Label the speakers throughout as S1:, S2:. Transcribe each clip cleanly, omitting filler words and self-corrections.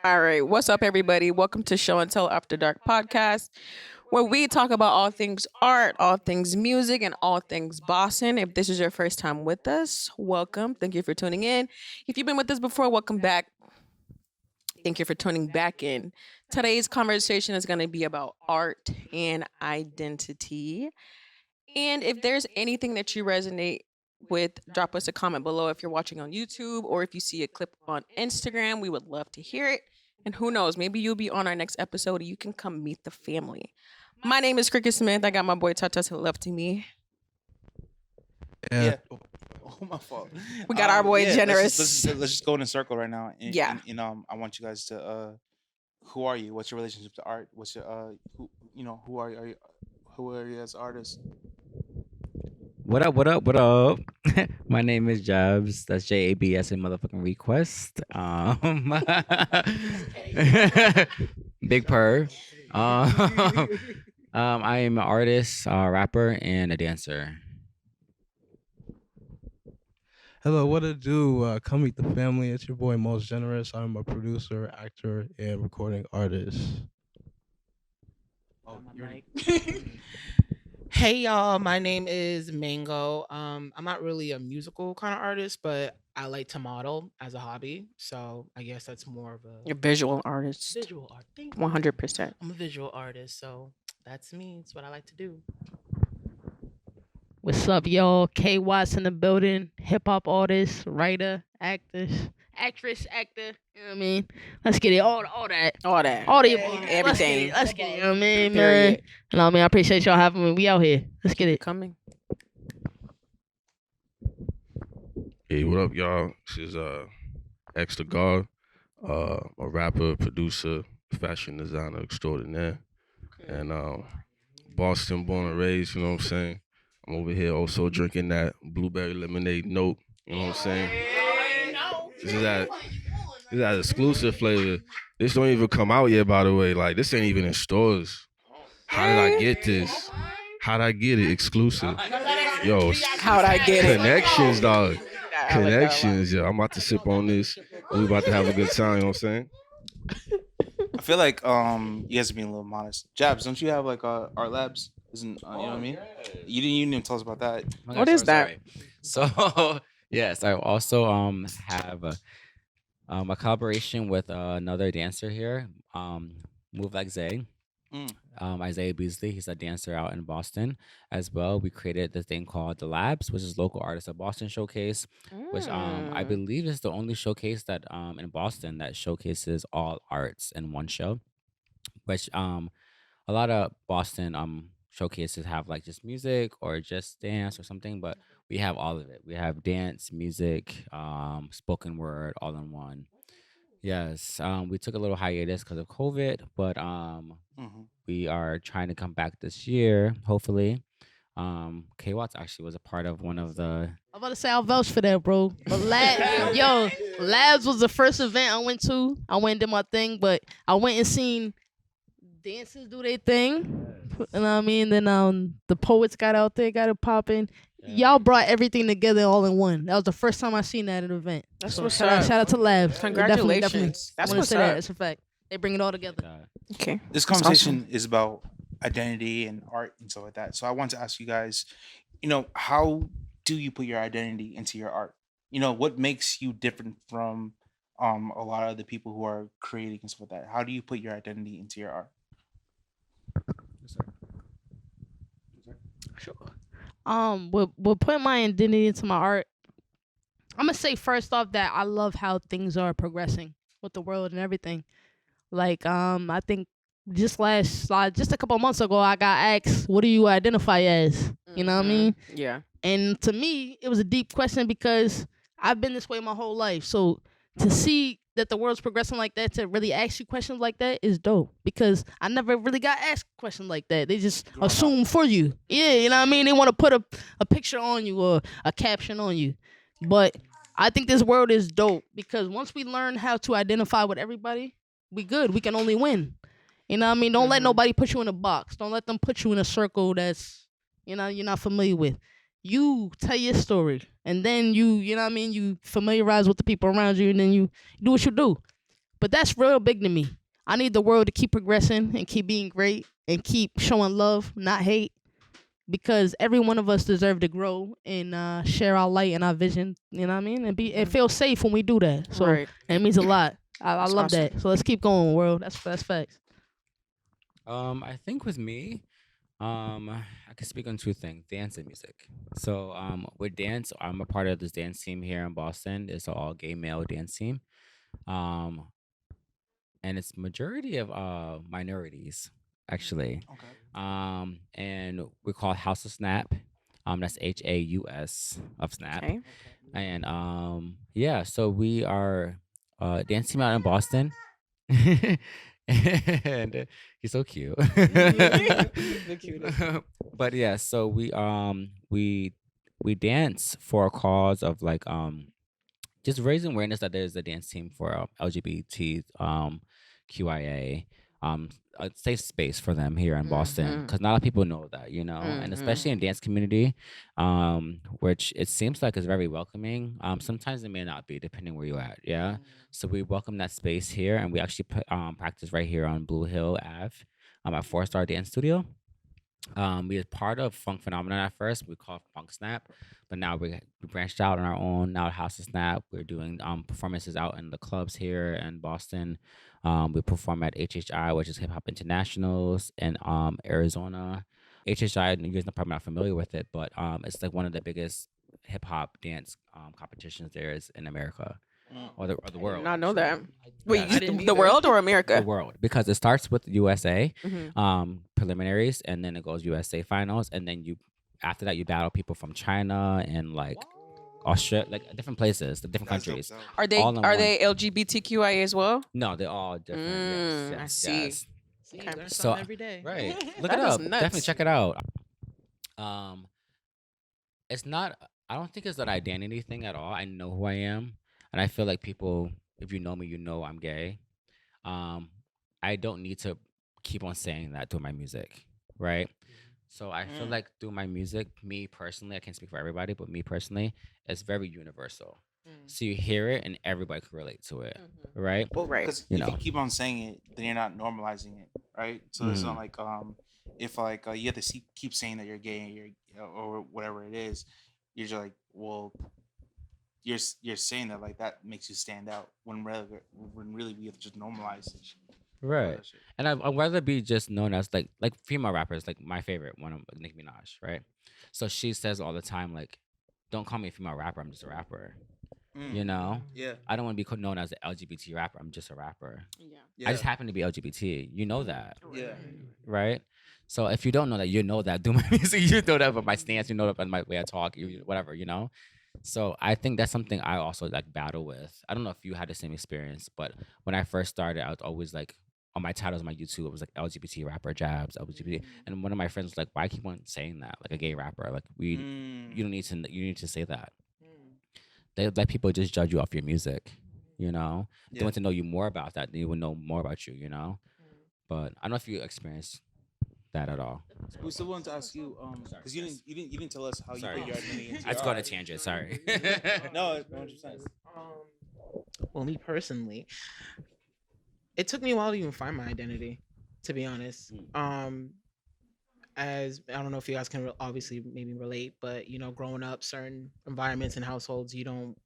S1: All right. What's up, everybody? Welcome to Show and Tell After Dark podcast, where we talk about all things art, all things music, and all things Boston. If this is your first time with us, welcome. Thank you for tuning in. If you've been with us before, welcome back. Thank you for tuning back in. Today's conversation is going to be about art and identity. And if there's anything that you resonate with, drop us a comment below if you're watching on YouTube or if you see a clip on Instagram. We would love to hear it. And who knows, maybe you'll be on our next episode and you can come meet the family. My name is Cricket Smith. I got my boy Tata to the left of me.
S2: Yeah. Oh, my fault.
S1: We got our boy Generous.
S2: Let's just go in a circle right now.
S1: Yeah.
S2: I want you guys to. Who are you? What's your relationship to art? What's your who are you? Who are you as artists?
S3: What up? What up? What up? My name is Jabs. That's JABS in motherfucking request. Big purr. I am an artist, rapper, and a dancer.
S4: Hello, what it do? Come meet the family. It's your boy Most Generous. I'm a producer, actor, and recording artist.
S2: Oh, you're right.
S5: Hey y'all, my name is Mango. I'm not really a musical kind of artist, but I like to model as a hobby. So I guess that's more of
S1: A
S5: a
S1: visual artist.
S5: visual art. Thank you.
S1: 100%.
S5: I'm a visual artist, so that's me. It's what I like to do. What's up, y'all? K Watts in the building. Hip hop artist, writer, actress, actor. You know what I mean? Let's get it. All that.
S1: All that.
S5: All the
S1: Everything.
S5: Let's get it. You know what I mean, man?
S1: Period.
S5: You know what I mean? I appreciate y'all having me. We out here. Let's get it.
S1: Coming.
S6: Hey, what up, y'all? This is X the God, a rapper, producer, fashion designer extraordinaire, and Boston born and raised. You know what I'm saying? I'm over here also drinking that blueberry lemonade note. You know what I'm saying? This is that exclusive flavor. This don't even come out yet, by the way. Like, this ain't even in stores. How did I get this? How'd I get it exclusive? Yo,
S1: How'd I get it?
S6: connections, dog. Connections, yeah. I'm about to sip on this. We about to have a good time, you know what I'm saying?
S2: I feel like you guys are being a little modest. Jabs, don't you have like art labs? You know what I mean? You didn't even tell us about that.
S3: Okay,
S1: What is that?
S3: So yes, I also have a collaboration with another dancer here, Move Like Zay.
S2: Mm.
S3: Isaiah Beasley, he's a dancer out in Boston as well. We created the thing called the Labs, which is local artists of Boston showcase, which I
S1: Mm.
S3: believe is the only showcase that in Boston that showcases all arts in one show. Which a lot of Boston showcases have like just music or just dance or something, but we have all of it. We have dance, music, spoken word, all in one. Yes, we took a little hiatus because of COVID, but
S2: hmm
S3: we are trying to come back this year, hopefully. K Watts actually was a part of one of the.
S5: I'm about to say I'll vouch for that, bro. But Labs was the first event I went to. I went and did my thing, but I went and seen dancers do their thing. You know what I mean? Then the poets got out there, got it popping. Y'all brought everything together all in one. That was the first time I seen that at an event.
S1: That's
S5: So
S1: what's
S5: shout out,
S1: up.
S5: shout out to Labs.
S1: Congratulations.
S5: Definitely.
S1: That's
S5: I wanna
S1: what's
S5: say that.
S1: up.
S5: That's a fact. They bring it all together.
S1: Okay.
S2: This
S1: That's
S2: conversation is about identity and art and stuff like that. So I want to ask you guys, how do you put your identity into your art? What makes you different from a lot of the people who are creating and stuff like that? How do you put your identity into your art?
S5: Sure. With putting my identity into my art, I'm gonna say first off that I love how things are progressing with the world and everything. Like I think just a couple months ago, I got asked, "What do you identify as?" You know what I mean?
S1: Yeah.
S5: And to me, it was a deep question because I've been this way my whole life. So to see that the world's progressing like that, to really ask you questions like that is dope because I never really got asked questions like that. They just assume for you. Yeah, you know what I mean? They want to put a picture on you or a caption on you. But I think this world is dope because once we learn how to identify with everybody, we good. We can only win. You know what I mean? Don't let nobody put you in a box. Don't let them put you in a circle that's, you're not familiar with. You tell your story and then you know what I mean, you familiarize with the people around you and then you do what you do. But that's real big to me. I need the world to keep progressing and keep being great and keep showing love, not hate, because every one of us deserve to grow and share our light and our vision. You know what I mean? And feel safe when we do that. So
S1: Right.
S5: it means a lot. I
S1: That's
S5: love
S1: awesome.
S5: that. So let's keep going, world. That's facts.
S3: I think with me, I can speak on two things: dance and music. So, with dance, I'm a part of this dance team here in Boston. It's an all gay male dance team. Um, and it's majority of minorities actually.
S2: Okay.
S3: And we call it House of Snap. That's HAUS of Snap.
S1: Okay.
S3: And yeah, so we are dance team out in Boston. And he's so cute.
S1: The cutest.
S3: But yeah, so we dance for a cause of like just raising awareness that there's a dance team for LGBT QIA a safe space for them here in Boston,
S1: Mhm.
S3: because not a lot of people know that, and
S1: Mhm.
S3: especially in dance community, which it seems like is very welcoming. Sometimes it may not be depending where you're at. Yeah, so we welcome that space here, and we actually practice right here on Blue Hill Ave, at Four Star Dance Studio. We was part of Funk Phenomenon at first. We called Funk Snap, but now we branched out on our own. Now at House of Snap, we're doing performances out in the clubs here in Boston. We perform at HHI, which is Hip Hop Internationals, in Arizona. HHI, you guys are probably not familiar with it, but it's like one of the biggest hip hop dance competitions there is in America, or the
S1: I did
S3: world.
S1: not know that.
S3: actually.
S1: Wait,
S3: Yes.
S5: I didn't
S1: the
S5: either.
S1: world or
S3: The
S1: America?
S3: world, because it starts with USA
S1: Mhm.
S3: preliminaries, and then it goes USA finals, and then you after that you battle people from China and like Australia, like different places, the different
S2: That's dope,
S3: countries.
S2: though.
S1: Are they
S3: All in one.
S1: LGBTQIA as well?
S3: No, they're all different.
S1: Mm,
S3: Yes,
S1: I
S3: yes,
S1: see.
S3: yes.
S5: See,
S1: Okay.
S5: learn
S3: So
S5: something every day.
S3: right, look
S1: That
S3: it
S1: is
S3: up. Definitely
S1: nuts.
S3: check it out. Um, it's not. I don't think it's an identity thing at all. I know who I am, and I feel like people, if you know me, you know I'm gay. Um, I don't need to keep on saying that through my music, right? So I feel
S2: Mm.
S3: like through my music, me personally, I can't speak for everybody, but me personally, it's very universal. So you hear it and everybody can relate to it, right?
S2: Well,
S1: Right.
S2: because
S3: You
S2: if you
S3: know.
S2: keep on saying it, then you're not normalizing it, right? So it's not
S3: Mhm.
S2: like if like you have to keep saying that you're gay, or whatever it is, you're just like, well, you're saying that like that makes you stand out when really we have to just normalize it.
S3: Right. And I'd rather be just known as like female rappers, like my favorite one, Nicki Minaj, right? So she says all the time, like, don't call me a female rapper, I'm just a rapper. You know?
S2: Yeah.
S3: I don't want to be known as an LGBT rapper, I'm just a rapper.
S1: Yeah.
S3: I just happen to be LGBT. You know that,
S2: Yeah.
S3: right? So if you don't know that, you know that. Do my music, you know that about my stance, you know that by my way I talk, whatever, So I think that's something I also like battle with. I don't know if you had the same experience, but when I first started, I was always like on my titles on my YouTube, it was like LGBT rapper jabs, LGBT. And one of my friends was like, why keep on saying that? Like a gay rapper. Like you don't need to say that. They let people just judge you off your music, They
S2: Yeah.
S3: want to know you more about that, they would know more about you. But I don't know if you experienced that at all.
S2: We still want to ask you, because you didn't tell us how
S3: Sorry.
S2: you put your identity into
S3: I just
S2: your
S3: got on a
S2: art.
S3: tangent, sorry.
S2: No, 100%.
S7: Well, me personally, it took me a while to even find my identity, to be honest. As I don't know if you guys can obviously maybe relate, but growing up, certain environments and households, you don't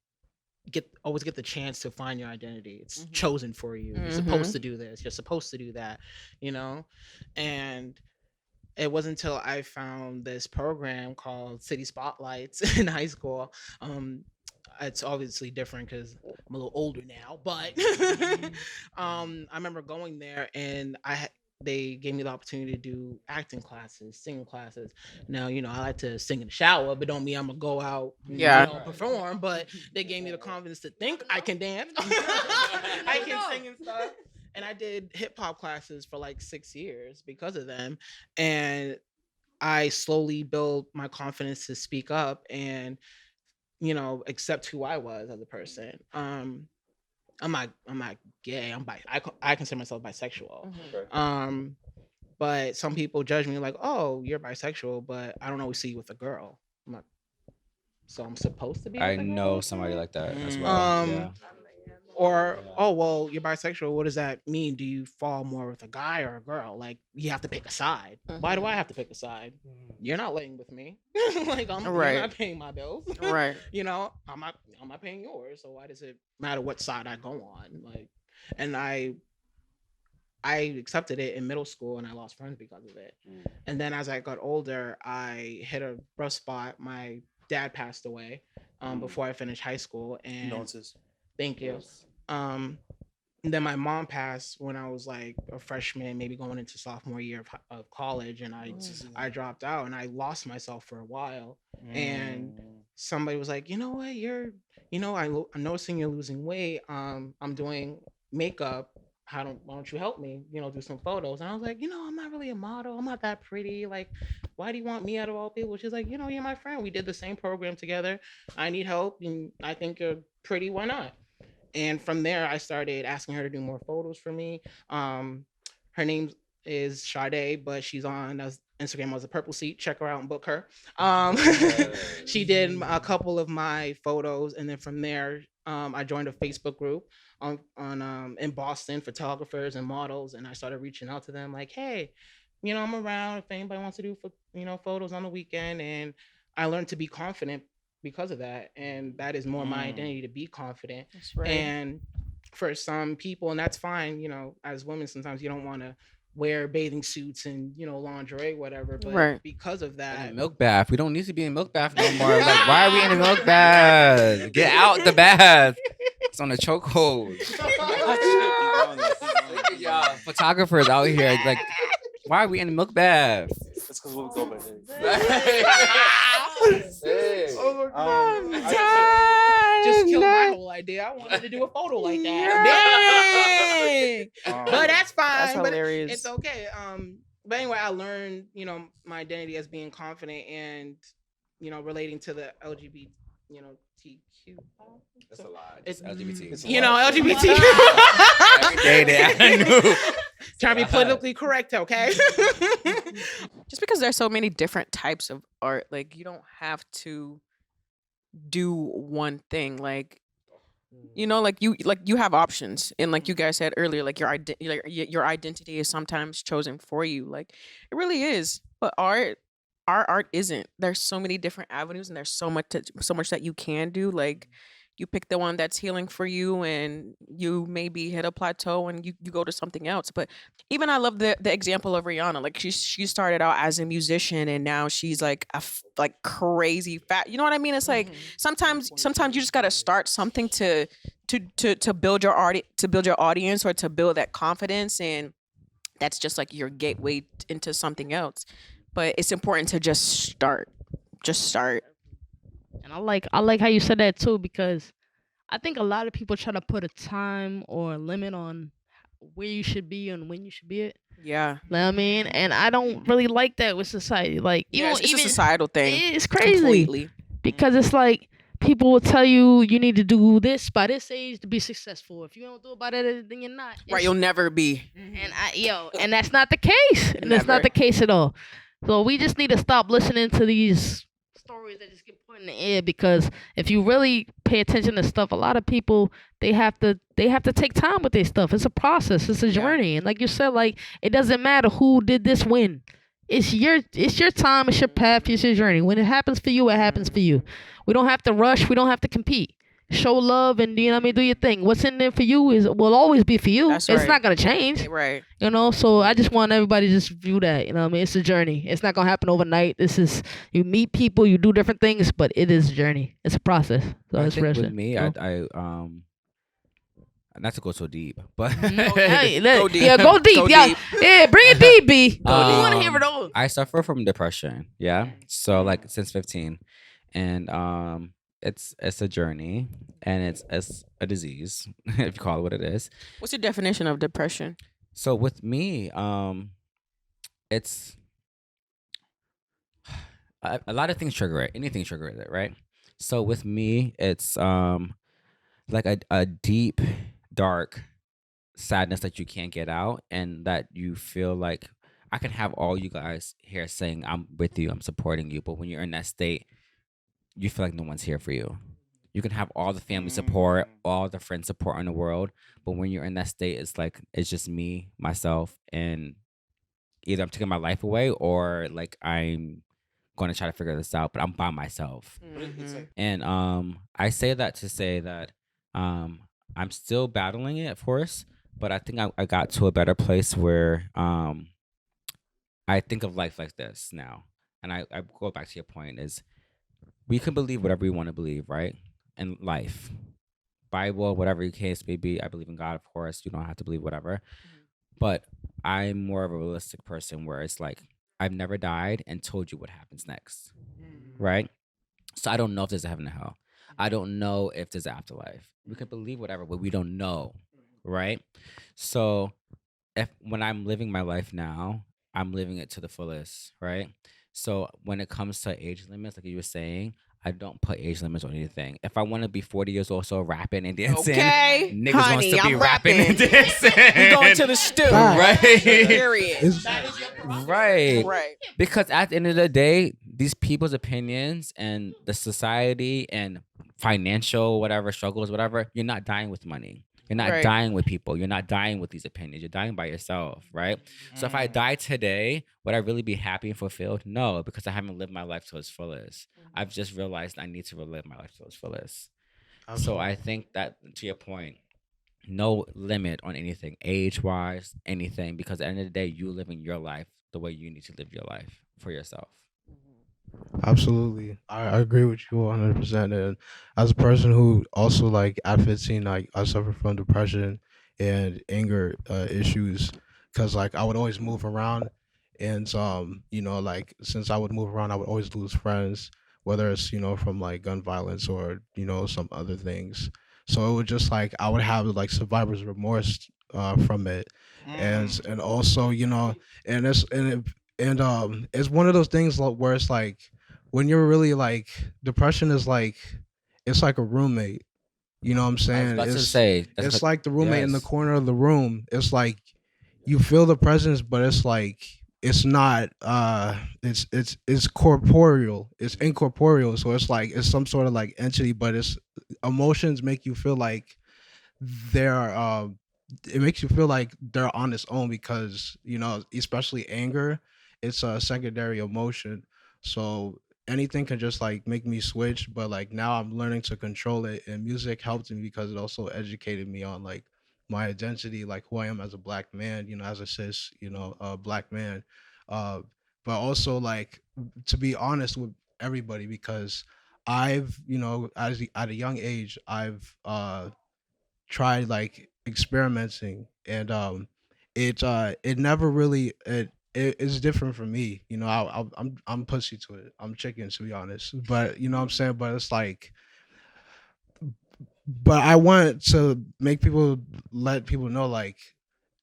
S7: always get the chance to find your identity. It's chosen for you. You're supposed to do this. You're supposed to do that. And it wasn't until I found this program called City Spotlights in high school. It's obviously different because I'm a little older now, but I remember going there and they gave me the opportunity to do acting classes, singing classes. Now, I like to sing in the shower, but don't mean I'm gonna go out and perform. But they gave me the confidence to think I can dance, I can sing and stuff. And I did hip hop classes for like 6 years because of them. And I slowly built my confidence to speak up and, accept who I was as a person. I'm not gay. I consider myself bisexual. But some people judge me like, oh, you're bisexual, but I don't always see you with a girl. So I'm supposed to be.
S3: I
S7: with a
S3: know
S7: girl?
S3: somebody like that as well.
S7: Um,
S3: Yeah.
S7: Or, oh, well, you're bisexual. What does that mean? Do you fall more with a guy or a girl? Like, you have to pick a side. Why do I have to pick a side? You're not laying with me. Like, you're
S1: Right.
S7: not paying my bills.
S1: Right.
S7: You know, I'm not paying yours. So why does it matter what side I go on? Like, and I accepted it in middle school and I lost friends because of it. And then as I got older, I hit a rough spot. My dad passed away before I finished high school. And
S2: Condolences.
S7: thank you. And then my mom passed when I was like a freshman, maybe going into sophomore year of college, and I dropped out and I lost myself for a while. And somebody was like, you know what, I'm noticing you're losing weight. I'm doing makeup. Why don't you help me? Do some photos. And I was like, I'm not really a model. I'm not that pretty. Like, why do you want me out of all people? She's like, you're my friend. We did the same program together. I need help, and I think you're pretty. Why not? And from there, I started asking her to do more photos for me. Her name is Sade, but she's on Instagram as a Purple Seat. Check her out and book her. She did a couple of my photos, and then from there, I joined a Facebook group in Boston, photographers and models, and I started reaching out to them like, hey, I'm around if anybody wants to do photos on the weekend. And I learned to be confident because of that, and that is more my identity, to be confident.
S1: That's right.
S7: And for some people, and that's fine, as women sometimes you don't want to wear bathing suits and lingerie, whatever, but
S1: Right.
S7: because of that,
S3: Milk bath. We don't need to be in milk bath no more. Like, why are we in a milk bath? Get out the bath. It's on a chokehold. Y'all, photographers out here, like, why are we in a milk bath?
S2: That's because we'll go back
S7: oh my God. Just killed my whole idea. I wanted to do a photo like that. Dang. But that's fine.
S1: That's
S7: but
S1: hilarious.
S7: it's okay. But anyway, I learned, my identity as being confident and, relating to the LGBT, TQ.
S3: That's a lot.
S7: It's
S3: LGBT.
S7: LGBT.
S3: Every day I knew.
S7: Trying to be politically correct, okay?
S1: Just because there's so many different types of art, like you don't have to do one thing. Like, like you have options, and like you guys said earlier, like your identity is sometimes chosen for you. Like it really is. But our art isn't. There's so many different avenues, and there's so much that you can do. Like you pick the one that's healing for you, and you maybe hit a plateau and you go to something else. But even I love the example of Rihanna. Like she started out as a musician, and now she's like like crazy fat. You know what I mean? It's like sometimes you just gotta start something to build your audience, or to build that confidence, and that's just like your gateway into something else. But it's important to just start. Just start.
S5: And I like how you said that too, because I think a lot of people try to put a time or a limit on where you should be and when you should be it.
S1: Yeah.
S5: Know what I mean? And I don't really like that with society. Like
S1: It's a societal thing.
S5: It's crazy.
S1: Completely.
S5: Because it's like people will tell you need to do this by this age to be successful. If you don't do it by that, then you're not.
S1: Right, you'll never be.
S5: And that's not the case. And that's
S1: Never.
S5: not the case at all. So we just need to stop listening to these stories that just get put in the air, because if you really pay attention to stuff, a lot of people they have to take time with their stuff. It's a process. It's a journey. And like you said, like it doesn't matter who did this when. It's your time, it's your path, it's your journey. When it happens for you, it happens for you. We don't have to rush, we don't have to compete. Show love and do your thing. What's in there for you will always be for you.
S1: That's
S5: It's
S1: right.
S5: not gonna change.
S1: Right.
S5: So I just want everybody to just view that. It's a journey. It's not gonna happen overnight. You meet people, you do different things, but it is a journey. It's a process. So
S3: I
S5: it's
S3: think
S5: real
S3: with
S5: shit.
S3: me, I not to go so deep, but
S5: Hey,
S1: Go deep.
S5: Yeah, go deep.
S1: Go
S5: Yeah,
S1: deep.
S5: yeah, bring it deep, B.
S3: Go
S5: We
S3: deep.
S5: want to hear it all.
S3: I suffer from depression. Yeah, so like since 15, and it's a journey, and it's a disease if you call it what it is.
S1: What's your definition of depression?
S3: So with me, it's a lot of things trigger it. Anything triggers it, right? So with me, it's like a deep, dark sadness that you can't get out, and that you feel like I can have all you guys here saying I'm with you, I'm supporting you, but when you're in that state, you feel like no one's here for you. You can have all the family support,
S2: Mm.
S3: all the friend support in the world, but when you're in that state, it's like it's just me, myself, and either I'm taking my life away or like I'm going to try to figure this out, but I'm by myself.
S2: But it's like
S3: And I say that to say that um I'm still battling it, of course, but I think I got to a better place where I think of life like this now. And I go back to your point is we can believe whatever we want to believe, right? In life. Bible, whatever your case may be. I believe in God, of course. You don't have to believe whatever. But I'm more of a realistic person where it's like I've never died and told you what happens next. Right? So I don't know if there's a heaven and hell. I don't know if there's an afterlife. We can believe whatever, but we don't know. Right? So if when I'm living my life now, I'm living it to the fullest, right? So when it comes to age limits, like you were saying, I don't put age limits on anything. If I want to be 40 years old, so rapping and dancing,
S1: Okay,
S3: niggas gonna
S1: honey,
S3: still be
S1: I'm
S3: rapping and
S1: rapping.
S3: dancing.
S1: We going to the stew.
S3: Right.
S1: Period.
S4: It's,
S3: Right.
S1: Right.
S3: Because at the end of the day, these people's opinions and the society and financial whatever struggles, whatever, you're not dying with money. You're not
S1: Right.
S3: dying with people. You're not dying with these opinions. You're dying by yourself, right? So if I die today, would I really be happy and fulfilled? No, because I haven't lived my life to its fullest. I've just realized I need to relive my life to its fullest. So I think that to your point, no limit on anything, age wise, anything, because at the end of the day, you living your life the way you need to live your life for yourself.
S4: Absolutely, I agree with you 100%. And as a person who also like at 15, like I suffer from depression and anger issues, because like I would always move around, and like since I would move around, I would always lose friends, whether it's from like gun violence or some other things. So it would just like I would have like survivor's remorse from it, and also and it's one of those things where it's like when you're really like depression is like it's like a roommate. You know what I'm
S3: I was
S4: saying?
S3: about to
S4: It's
S3: say,
S4: it's like the roommate in the
S3: yes.
S4: corner of the room. It's like you feel the presence, but it's like it's not it's corporeal. It's incorporeal. So it's like it's some sort of like entity, but it's emotions make you feel like they're it makes you feel like they're on its own because especially anger, it's a secondary emotion. So anything can just like make me switch, but like now I'm learning to control it, and music helped me because it also educated me on like my identity, like who I am as a black man, as a cis, black man. uh but also like to be honest with everybody, because I've at a young age I've tried like experimenting, and it never really it's different for me. I'm pussy to it. I'm chicken, to be honest, but you know what I'm saying. But it's like, but I want to make people let people know like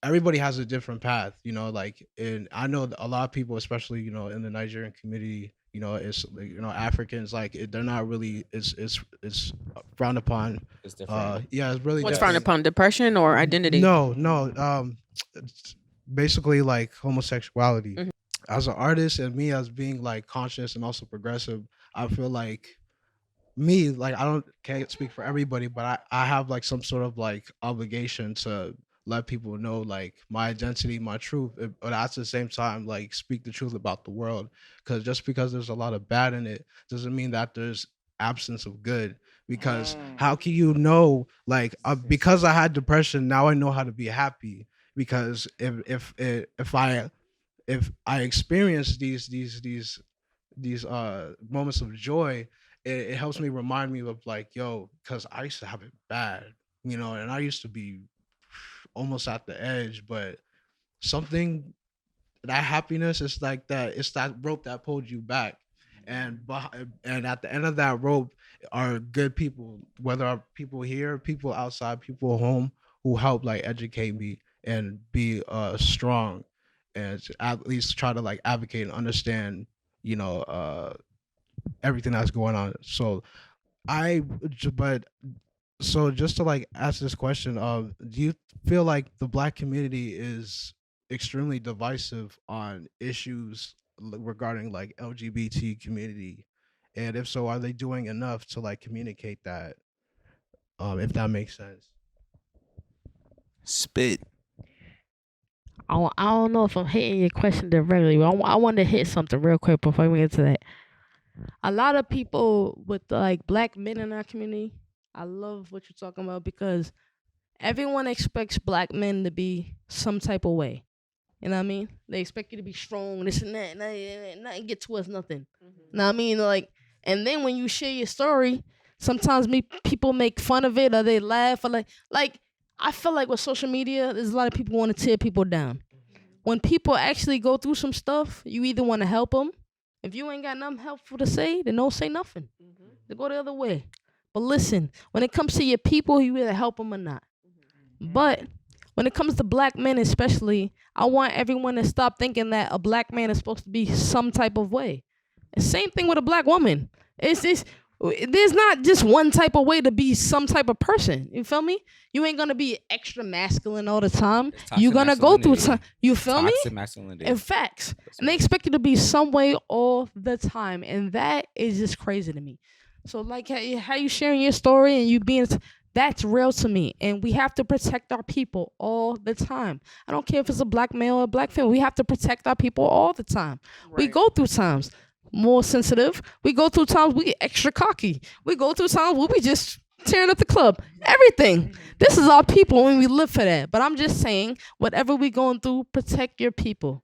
S4: everybody has a different path, like, and I know that a lot of people, especially in the Nigerian community, it's like, Africans, like they're not really, it's frowned upon.
S3: It's different.
S4: Yeah, it's really
S1: What's frowned
S4: different.
S1: upon? Depression or identity?
S4: No, it's basically like homosexuality.
S1: Mhm.
S4: As an artist and me as being like conscious and also progressive, I feel like me, like can't speak for everybody, but I have like some sort of like obligation to let people know like my identity, my truth, but at the same time like speak the truth about the world. Because just because there's a lot of bad in it doesn't mean that there's absence of good. Because how can you know, like because I had depression, now I know how to be happy. Because if I experience these moments of joy, it helps me remind me of like, yo, because I used to have it bad, and I used to be almost at the edge, but something, that happiness is like that, it's that rope that pulled you back. And at the end of that rope are good people, whether are people here, people outside, people home, who help like educate me and be strong, and to at least try to like advocate and understand you know uh everything that's going on. So I but so just to like ask this question, do you feel like the black community is extremely divisive on issues regarding like LGBT community, And if so, are they doing enough to like communicate that? If that makes sense.
S2: Spit.
S5: I don't know if I'm hitting your question directly, but I want to hit something real quick before we get to that. A lot of people with like black men in our community, I love what you're talking about because everyone expects black men to be some type of way. You know what I mean? They expect you to be strong, this and that, and nothing get to us, nothing. You know what I mean? Like, and then when you share your story, sometimes people make fun of it or they laugh or like I feel like with social media, there's a lot of people want to tear people down. When people actually go through some stuff, you either want to help them. If you ain't got nothing helpful to say, then don't say nothing. They go the other way. But listen, when it comes to your people, you either help them or not. But when it comes to black men especially, I want everyone to stop thinking that a black man is supposed to be some type of way. The same thing with a black woman. There's not just one type of way to be some type of person. You feel me? You ain't gonna be extra masculine all the time. You're gonna go through time. You feel me?
S3: Toxic masculinity.
S5: In facts. And they expect you to be some way all the time. And that is just crazy to me. So like how you sharing your story and you being that's real to me. And we have to protect our people all the time. I don't care if it's a black male or a black female. We have to protect our people all the time. We
S1: Right.
S5: go through times more sensitive. We go through times we get extra cocky. We go through times where we just tearing up the club. Everything. This is our people and we live for that. But I'm just saying, whatever we going through, protect your people.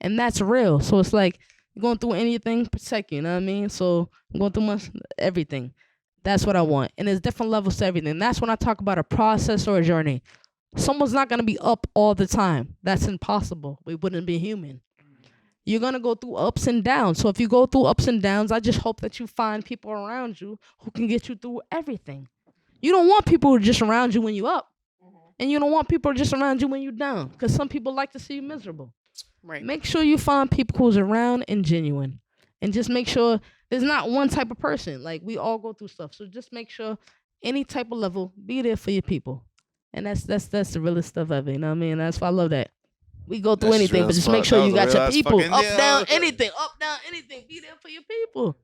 S5: And that's real. So it's like you're going through anything, protect you know what I mean? So I'm going through everything. That's what I want. And there's different levels to everything. That's when I talk about a process or a journey. Someone's not gonna be up all the time. That's impossible. We wouldn't be human. You're going to go through ups and downs. So if you go through ups and downs, I just hope that you find people around you who can get you through everything. You don't want people who are just around you when you're up. And you don't want people just around you when you're down. Because some people like to see you miserable.
S1: Right.
S5: Make sure you find people who's around and genuine. And just make sure there's not one type of person. Like, we all go through stuff. So just make sure any type of level, be there for your people. And that's the realest stuff ever. You know what I mean? That's why I love that. We go through
S8: That's
S5: anything,
S8: real
S5: but
S8: as
S5: just
S8: fuck.
S5: make sure
S8: That
S5: you
S8: was a
S5: got your
S8: real ass
S5: people.
S8: fucking
S5: Up,
S8: deal.
S5: down, anything. Up, down, anything. Be there for your people.